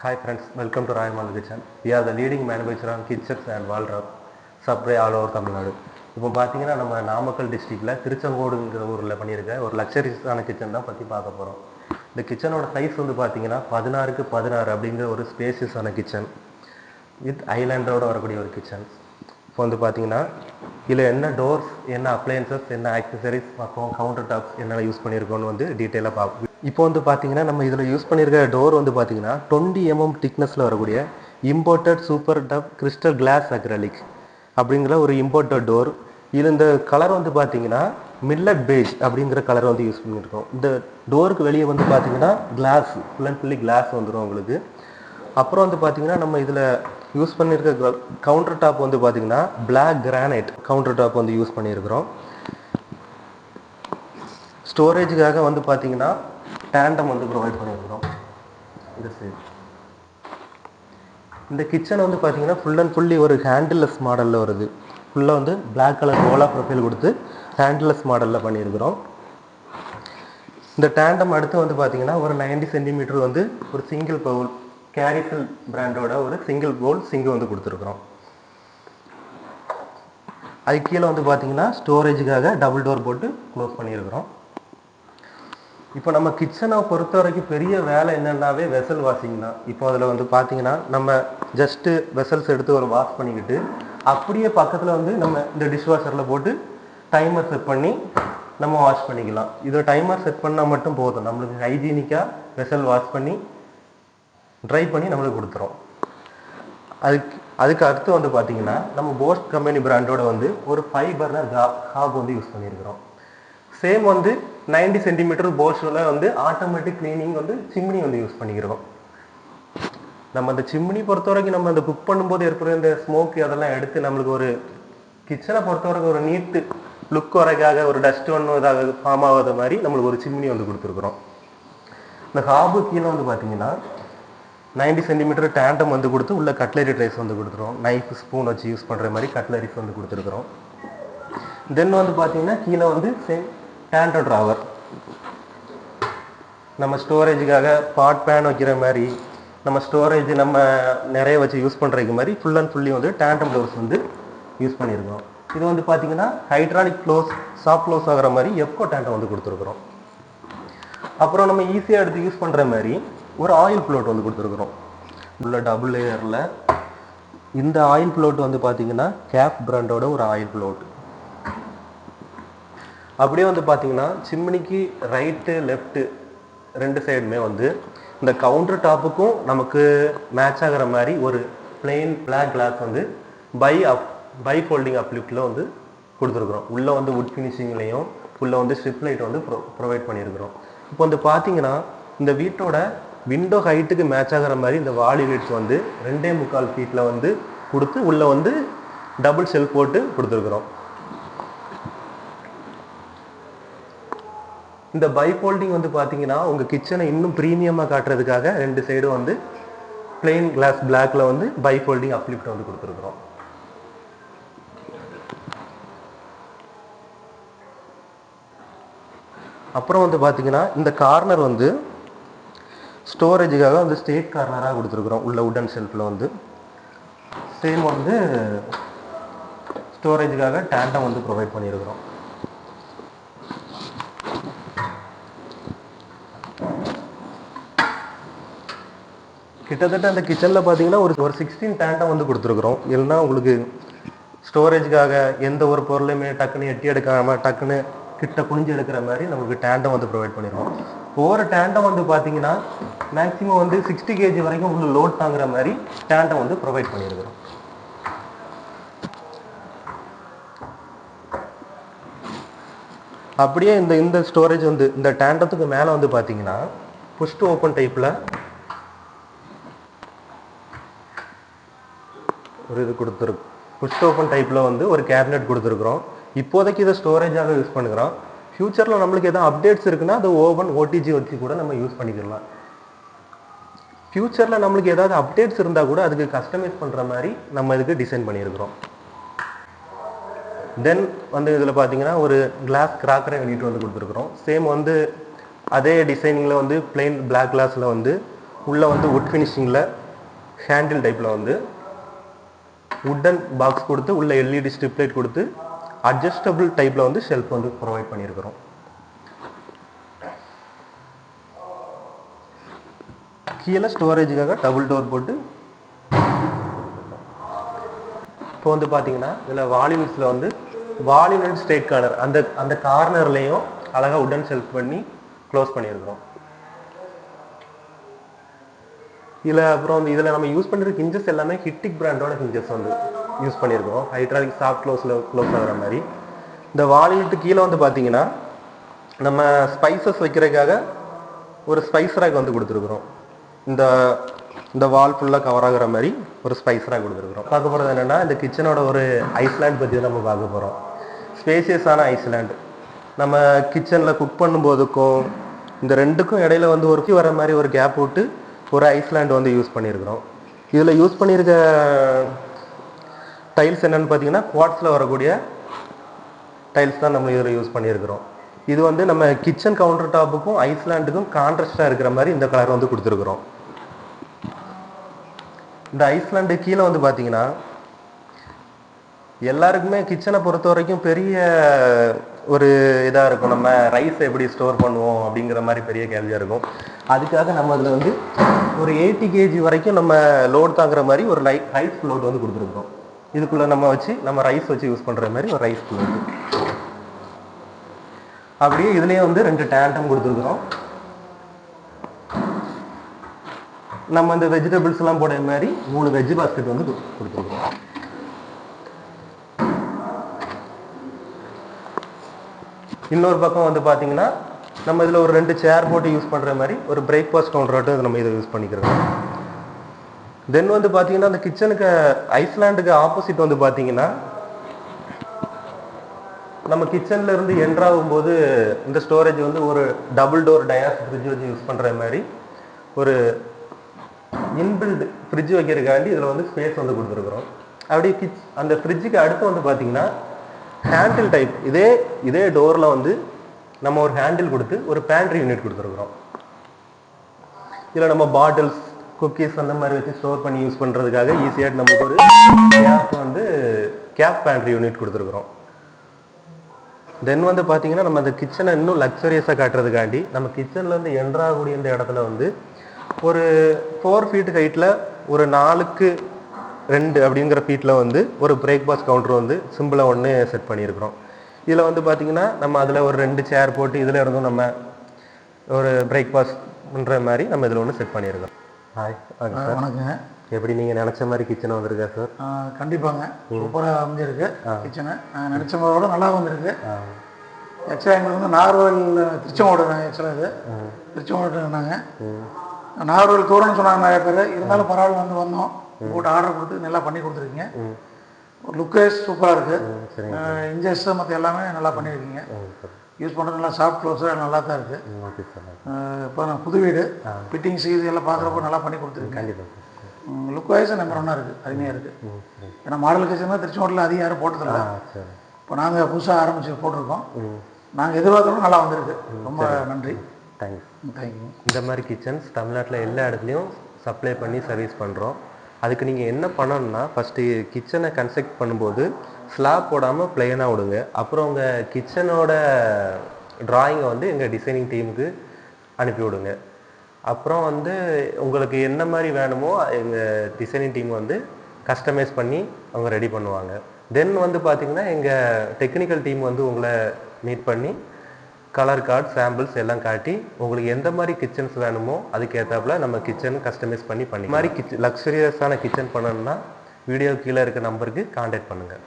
Hi friends, welcome to Royal Model Kitchen. We are the leading manufacturer on kitchens and wall wrap supply all over Tamil Nadu. இப்போ பார்த்தீங்கன்னா நம்ம நாமக்கல் டிஸ்ட்ரிக்டில் திருச்செங்கோடுங்கிற ஊரில் பண்ணியிருக்க ஒரு லக்ஸரிஸான kitchen தான் பற்றி பார்க்க போகிறோம். இந்த கிச்சனோட சைஸ் வந்து பார்த்தீங்கன்னா 16x16 அப்படிங்கிற ஒரு ஸ்பேசியஸான கிச்சன் வித் ஐலாண்டரோட வரக்கூடிய ஒரு கிச்சன். இப்போ வந்து பார்த்தீங்கன்னா இதில் என்ன டோர்ஸ், என்ன அப்ளையன்சஸ், என்ன ஆக்சசரிஸ், அப்புறம் கவுண்டர் டாப்ஸ் என்னென்ன யூஸ் பண்ணியிருக்கோன்னு வந்து டீட்டெயிலாக பார்ப்போம். இப்போ வந்து பார்த்தீங்கன்னா நம்ம இதில் யூஸ் பண்ணியிருக்க டோர் வந்து பார்த்தீங்கன்னா 20 mm திக்னஸில் வரக்கூடிய imported super tough crystal glass acrylic அப்படிங்கிற ஒரு இம்போர்ட்டட் டோர். இதில் இந்த கலர் வந்து பார்த்தீங்கன்னா மில்லட் பேஜ் அப்படிங்கிற கலர் வந்து யூஸ் பண்ணியிருக்கோம். இந்த டோருக்கு வெளியே வந்து பார்த்தீங்கன்னா glass full and fully glass வந்துடும் உங்களுக்கு. அப்புறம் வந்து பார்த்தீங்கன்னா நம்ம இதில் யூஸ் பண்ணியிருக்க கவுண்டர் டாப் வந்து பார்த்தீங்கன்னா பிளாக் கிரானைட் கவுண்டர் டாப் வந்து யூஸ் பண்ணியிருக்கிறோம். ஸ்டோரேஜுக்காக வந்து பார்த்தீங்கன்னா டேண்டம் வந்து ப்ரொவைட் பண்ணியிருக்கிறோம். இந்த கிச்சன் வந்து பார்த்தீங்கன்னா ஃபுல் அண்ட் ஃபுல்லி ஒரு ஹேண்டில்லெஸ் மாடலில் வருது. ஃபுல்லாக வந்து பிளாக் கலர் ஓலா ப்ரொஃபைல் கொடுத்து ஹேண்டில்லெஸ் மாடலில் பண்ணியிருக்கிறோம். இந்த டேண்டம் அடுத்து வந்து பார்த்தீங்கன்னா ஒரு 90 cm வந்து ஒரு சிங்கிள் பவுல் கேரிஃபில் பிராண்டோட ஒரு சிங்கிள் பவுல் சிங்கு வந்து கொடுத்துருக்குறோம். அது கீழே வந்து பார்த்தீங்கன்னா ஸ்டோரேஜுக்காக டபுள் டோர் போட்டு க்ளோஸ் பண்ணியிருக்கிறோம். இப்போ நம்ம கிச்சனை பொறுத்த வரைக்கும் பெரிய வேலை என்னென்னாவே வெசல் வாஷிங் தான். இப்போ அதில் வந்து பார்த்தீங்கன்னா நம்ம ஜஸ்ட்டு வெசல்ஸ் எடுத்து ஒரு வாஷ் பண்ணிக்கிட்டு அப்படியே பக்கத்தில் வந்து நம்ம இந்த டிஷ்வாஷரில் போட்டு டைமர் செட் பண்ணி நம்ம வாஷ் பண்ணிக்கலாம். இதை டைமர் செட் பண்ணால் மட்டும் போதும், நம்மளுக்கு ஹைஜீனிக்காக வெசல் வாஷ் பண்ணி ட்ரை பண்ணி நம்மளுக்கு கொடுத்துரும். அதுக்கு அடுத்து வந்து பார்த்தீங்கன்னா நம்ம போஸ்ட் கம்பெனி பிராண்டோட வந்து ஒரு 5 burner ஹாப் வந்து யூஸ் பண்ணியிருக்கிறோம். சேம் வந்து 90 cm போஸ்டில் வந்து ஆட்டோமேட்டிக் க்ளீனிங் வந்து சிம்னி வந்து யூஸ் பண்ணிக்கிறோம். நம்ம அந்த சிம்னி பொறுத்த வரைக்கும் நம்ம அந்த குக் பண்ணும்போது ஏற்படுற இந்த ஸ்மோக் அதெல்லாம் எடுத்து நம்மளுக்கு ஒரு கிச்சனை பொறுத்த வரைக்கும் ஒரு நீட்டு லுக் வரைக்காக ஒரு டஸ்ட் ஒன்று இதாக ஃபார்ம் ஆகாத மாதிரி நம்மளுக்கு ஒரு சிம்னி வந்து கொடுத்துருக்குறோம். இந்த ஹாபு கீழே வந்து பார்த்தீங்கன்னா 90 cm டேண்டம் வந்து கொடுத்து உள்ள கட்லரி ட்ரேஸ் வந்து கொடுத்துருவோம். நைஃப் ஸ்பூன் வச்சு யூஸ் பண்ணுற மாதிரி கட்லரிஸ் வந்து கொடுத்துருக்குறோம். தென் வந்து பார்த்தீங்கன்னா கீழே வந்து சேம் டேண்டம் ட்ராவர் நம்ம ஸ்டோரேஜுக்காக பாட் பேன் வைக்கிற மாதிரி நம்ம ஸ்டோரேஜ் நம்ம நிறைய வச்சு யூஸ் பண்ணுறதுக்கு மாதிரி ஃபுல் அண்ட் ஃபுல்லி வந்து டேண்டம் டோர்ஸ் வந்து யூஸ் பண்ணியிருக்கோம். இது வந்து பார்த்தீங்கன்னா ஹைட்ராலிக் க்ளோஸ் சாஃப்ட் க்ளோஸ் ஆகிற மாதிரி எஃப்கோ டேண்டம் வந்து கொடுத்துருக்குறோம். அப்புறம் நம்ம ஈஸியாக எடுத்து யூஸ் பண்ணுற மாதிரி ஒரு ஆயில் ஃப்ளோட் வந்து கொடுத்துருக்குறோம். உள்ள டபுள் லேயரில் இந்த ஆயில் ஃப்ளோட் வந்து பார்த்தீங்கன்னா கேப் பிராண்டோட ஒரு ஆயில் ஃப்ளோட். அப்படியே வந்து பார்த்தீங்கன்னா சிம்னிக்கு ரைட்டு லெஃப்ட்டு ரெண்டு சைடுமே வந்து இந்த கவுண்டர் டாப்புக்கும் நமக்கு மேட்ச் ஆகிற மாதிரி ஒரு பிளெயின் பிளாக் கிளாஸ் வந்து பை ஃபோல்டிங் அப்லிஃப்டில் வந்து கொடுத்துருக்குறோம். உள்ளே வந்து வுட் ஃபினிஷிங்லேயும் உள்ளே வந்து ஸ்ட்ரிப் லைட் வந்து ப்ரொவைட் பண்ணியிருக்கிறோம். இப்போ வந்து பார்த்தீங்கன்னா இந்த வீட்டோட விண்டோ ஹைட்டுக்கு மேட்ச் ஆகிற மாதிரி இந்த வால் யூனிட்ஸ் வந்து 2.25 feet வந்து கொடுத்து உள்ளே வந்து டபுள் ஷெல்ஃப் போட்டு கொடுத்துருக்குறோம். இந்த பைஃபோல்டிங் வந்து பார்த்தீங்கன்னா உங்கள் கிச்சனை இன்னும் ப்ரீமியமாக காட்டுறதுக்காக ரெண்டு சைடும் வந்து பிளெயின் கிளாஸ் பிளாக்ல வந்து பைஃபோல்டிங் அப்லிஃப்ட் வந்து கொடுத்துருக்குறோம். அப்புறம் வந்து பார்த்தீங்கன்னா இந்த கார்னர் வந்து ஸ்டோரேஜுக்காக வந்து ஸ்டேட் கார்னராக கொடுத்துருக்குறோம். உள்ள உடன் ஷெல்ஃபில் வந்து சேம் வந்து ஸ்டோரேஜுக்காக டேண்டம் வந்து ப்ரொவைட் பண்ணியிருக்கிறோம். கிட்டத்தட்ட அந்த கிச்சனில் பார்த்தீங்கன்னா ஒரு 16 டேண்டம் வந்து கொடுத்துருக்குறோம். இல்லைன்னா உங்களுக்கு ஸ்டோரேஜுக்காக எந்த ஒரு பொருளையுமே டக்குன்னு எட்டி எடுக்காமல் டக்குன்னு கிட்ட குனிஞ்சு எடுக்கிற மாதிரி நமக்கு டேண்டம் வந்து ப்ரொவைட் பண்ணிடுவோம். ஒவ்வொரு டேண்டம் வந்து பார்த்தீங்கன்னா மேக்ஸிமம் வந்து 60 kg வரைக்கும் உள்ள லோட் தாங்குற மாதிரி டேண்டம் வந்து ப்ரொவைட் பண்ணியிருக்கிறோம். அப்படியே இந்த ஸ்டோரேஜ் வந்து இந்த டேண்டத்துக்கு மேலே வந்து பார்த்தீங்கன்னா புஷ் டு ஓப்பன் டைப்பில் ஒரு இது கொடுத்துருக்கு. புஷ் ஓப்பன் டைப்பில் வந்து ஒரு கேபினெட் கொடுத்துருக்குறோம். இப்போதைக்கு இதை ஸ்டோரேஜாக யூஸ் பண்ணுறோம். ஃப்யூச்சரில் நம்மளுக்கு எதாவது அப்டேட்ஸ் இருக்குன்னா அது ஓவன் ஓடிஜி வச்சு கூட நம்ம யூஸ் பண்ணிக்கலாம். ஃப்யூச்சரில் நம்மளுக்கு ஏதாவது அப்டேட்ஸ் இருந்தால் கூட அதுக்கு கஸ்டமைஸ் பண்ணுற மாதிரி நம்ம இதுக்கு டிசைன் பண்ணியிருக்கிறோம். தென் வந்து இதில் பார்த்தீங்கன்னா ஒரு கிளாஸ் கிராக்கரை யூனிட் வந்து கொடுத்துருக்குறோம். சேம் வந்து அதே டிசைனிங்கில் வந்து பிளெயின் பிளாக் கிளாஸில் வந்து உள்ளே வந்து வுட் ஃபினிஷிங்கில் ஹேண்டில் டைப்பில் வந்து வுட்டன் பாக்ஸ் கொடுத்து உள்ள எல்இடி ஸ்ட்ரிப் லைட் கொடுத்து அட்ஜஸ்டபிள் டைப்பில் வந்து ஷெல்ஃப் வந்து ப்ரொவைட் பண்ணியிருக்கிறோம். கீழே ஸ்டோரேஜுக்காக டபுள் டோர் போட்டு இப்போ வந்து பார்த்தீங்கன்னா இதில் வால்யூம்ஸில் வந்து வால்யூம் அண்ட் ஸ்ட்ரெயிட் கார்னர் அந்த கார்னர்லேயும் அழகாக உடன் ஷெல்ஃப் பண்ணி க்ளோஸ் பண்ணியிருக்கிறோம். இதில் அப்புறம் வந்து இதில் நம்ம யூஸ் பண்ணிருக்க ஹிஞ்சஸ் எல்லாமே ஹிட்டிக் பிராண்டோட ஹிஞ்சஸ் வந்து யூஸ் பண்ணியிருக்கிறோம். ஹைட்ராலிக் சாஃப்ட் க்ளோஸ் ஆகிற மாதிரி. இந்த வால்யூட்டு கீழே வந்து பார்த்தீங்கன்னா நம்ம ஸ்பைசஸ் வைக்கிறதுக்காக ஒரு ஸ்பைஸ் ரேக் வந்து கொடுத்துருக்குறோம். இந்த வால் ஃபுல்லாக கவர் ஆகிற மாதிரி ஒரு ஸ்பைஸ் ரேக் கொடுத்துருக்குறோம். பார்க்க போகிறது என்னென்னா இந்த கிச்சனோட ஒரு ஐஸ்லேண்ட் பற்றி நம்ம பார்க்க போகிறோம். ஸ்பேசியஸான ஐஸ்லேண்ட். நம்ம கிச்சனில் குக் பண்ணும்போதுக்கும் இந்த ரெண்டுக்கும் இடையில வந்து ஒரு வர மாதிரி ஒரு கேப் விட்டு ஒரு ஐஸ்லேண்ட் வந்து யூஸ் பண்ணியிருக்கிறோம். இதில் யூஸ் பண்ணியிருக்க டைல்ஸ் என்னென்னு பார்த்தீங்கன்னா குவாட்ஸில் வரக்கூடிய டைல்ஸ் தான் நம்ம இதில் யூஸ் பண்ணியிருக்கிறோம். இது வந்து நம்ம கிச்சன் கவுண்டர் டாப்புக்கும் ஐஸ்லேண்டுக்கும் கான்ட்ராஸ்டாக இருக்கிற மாதிரி இந்த கலர் வந்து கொடுத்துருக்குறோம். இந்த ஐஸ்லேண்டு கீழே வந்து பார்த்தீங்கன்னா எல்லாருக்குமே கிச்சனை பொறுத்த வரைக்கும் பெரிய ஒரு இதாக இருக்கும். நம்ம ரைஸ் எப்படி ஸ்டோர் பண்ணுவோம் அப்படிங்கிற மாதிரி பெரிய கேள்வியாக இருக்கும். அதுக்காக நம்ம அதில் வந்து ஒரு 80 kg வரைக்கும் நம்ம லோட் தாங்குற மாதிரி ஒரு ரைஸ் லோட் வந்து கொடுத்துருக்குறோம். இதுக்குள்ளே நம்ம வச்சு நம்ம ரைஸ் வச்சு யூஸ் பண்ணுற மாதிரி ஒரு ரைஸ் லோடு. அப்படியே இதுலேயே வந்து 2 டேண்டம் கொடுத்துருக்குறோம். நம்ம இந்த வெஜிடபிள்ஸ் எல்லாம் போட மாதிரி 3 வெஜ் பாஸ்கெட் வந்து கொடுத்துருக்கோம். இன்னொரு பக்கம் வந்து பார்த்தீங்கன்னா நம்ம இதில் ஒரு 2 சேர் போட்டு யூஸ் பண்ணுற மாதிரி ஒரு பிரேக்ஃபாஸ்ட் கவுண்டராட்டும் நம்ம இதை யூஸ் பண்ணிக்கிறோம். தென் வந்து பார்த்தீங்கன்னா அந்த கிச்சனுக்கு ஐஸ்லேண்டுக்கு ஆப்போசிட் வந்து பார்த்தீங்கன்னா நம்ம கிச்சன்ல இருந்து என்ட்ராகும் போது இந்த ஸ்டோரேஜ் வந்து ஒரு டபுள் டோர் டயாஸ் ஃப்ரிட்ஜ் வச்சு யூஸ் பண்ணுற மாதிரி ஒரு இன்பில்ட் ஃப்ரிட்ஜ் வைக்கிறதுக்காண்டி இதில் வந்து ஸ்பேஸ் வந்து கொடுத்துருக்குறோம். அப்படியே அந்த ஃப்ரிட்ஜுக்கு அடுத்து வந்து பார்த்தீங்கன்னா ஹேண்டில் டைப் இதே டோரில் வந்து நம்ம ஒரு ஹேண்டில் கொடுத்து ஒரு பேண்ட்ரி யூனிட் கொடுத்துருக்குறோம். இதில் நம்ம பாட்டில்ஸ் குக்கீஸ் அந்த மாதிரி வச்சு ஸ்டோர் பண்ணி யூஸ் பண்ணுறதுக்காக ஈஸியாக நமக்கு ஒரு கேப் பேண்ட்ரி யூனிட் கொடுத்துருக்குறோம். தென் வந்து பார்த்தீங்கன்னா நம்ம அந்த கிச்சனை இன்னும் லக்ஸரியஸாக காட்டுறதுக்காண்டி நம்ம கிச்சன்லேருந்து என்ட்ராகக்கூடிய இந்த இடத்துல வந்து ஒரு 4 feet ஹைட்டில் ஒரு 4x2 அப்படிங்கிற ஃபீட்டில் வந்து ஒரு பிரேக்ஃபாஸ்ட் கவுண்டர் வந்து சிம்பிளாக ஒன்று செட் பண்ணியிருக்கிறோம். இதில் வந்து பார்த்தீங்கன்னா நம்ம அதில் ஒரு 2 சேர் போட்டு இதில் இருந்தும் நம்ம ஒரு பிரேக்ஃபாஸ்ட் பண்ணுற மாதிரி நம்ம இதில் ஒன்று செட் பண்ணியிருக்கோம். ஹாய் வணக்கங்க. எப்படி நீங்கள் நினச்ச மாதிரி கிச்சனை வந்திருக்கா சார்? கண்டிப்பாங்க, சூப்பராக அமைஞ்சிருக்கு கிச்சனை. நான் நினச்ச மாதிரியோட நல்லா வந்திருக்கு. ஆக்சுவலாக எங்களுக்கு வந்து நாகர்கோவில் திருச்செங்கோடு ஆக்சுவலாக இது திருச்செங்கோடு இருந்தாங்க. நாகர்கோவில் தூரம்னு சொன்னாங்க நிறைய பேர். இருந்தாலும் பரவாயில்ல வந்து வந்தோம், போட்டு ஆர்டர் கொடுத்து நல்லா பண்ணி கொடுத்துருக்கீங்க. லுக்கேஸ் சூப்பராக இருக்குது. இன்ஜஸ் மற்ற எல்லாமே நல்லா பண்ணியிருக்கீங்க. யூஸ் பண்ணுறது நல்லா சாஃப்ட் க்ளோஸாக நல்லா தான் இருக்குது. இப்போ நான் புது வீடு ஃபிட்டிங்ஸ் இது எல்லாம் பார்க்குறப்போ நல்லா பண்ணி கொடுத்துருக்கேன். லுக் வைஸ் நம்பர் 1 இருக்குது, அருமையாக இருக்குது. ஏன்னா மாடல் கிச்சன் தான் திருச்செங்கோட்டில் அதிகம் யாரும் போட்டதில்லை. இப்போ நாங்கள் புதுசாக ஆரம்பித்து போட்டிருக்கோம். நாங்கள் எதிர்பார்த்தோம் நல்லா வந்திருக்கு. ரொம்ப நன்றி, தேங்க்யூ. இந்த மாதிரி கிச்சன்ஸ் தமிழ்நாட்டில் எல்லா இடத்துலையும் சப்ளை பண்ணி சர்வீஸ் பண்ணுறோம். அதுக்கு நீங்கள் என்ன பண்ணணும்னா ஃபஸ்ட்டு கிச்சனை கன்ஸ்ட்ரக்ட் பண்ணும்போது ஸ்லாப் போடாமல் பிளெயினாக விடுங்க. அப்புறம் உங்கள் கிச்சனோட ட்ராயிங்கை வந்து எங்கள் டிசைனிங் டீமுக்கு அனுப்பி விடுங்க. அப்புறம் வந்து உங்களுக்கு என்ன மாதிரி வேணுமோ எங்கள் டிசைனிங் டீம் வந்து கஸ்டமைஸ் பண்ணி அவங்க ரெடி பண்ணுவாங்க. தென் வந்து பார்த்திங்கன்னா எங்கள் டெக்னிக்கல் டீம் வந்து உங்களை மீட் பண்ணி கலர் கார்டு சாம்பிள்ஸ் எல்லாம் காட்டி உங்களுக்கு எந்த மாதிரி கிச்சன்ஸ் வேணுமோ அதுக்கேற்றாப்புல நம்ம கிச்சன் கஸ்டமைஸ் பண்ணி இந்த மாதிரி லக்ஸரியஸான கிச்சன் பண்ணணும்னா வீடியோ கீழே இருக்க நம்பருக்கு கான்டாக்ட் பண்ணுங்கள்.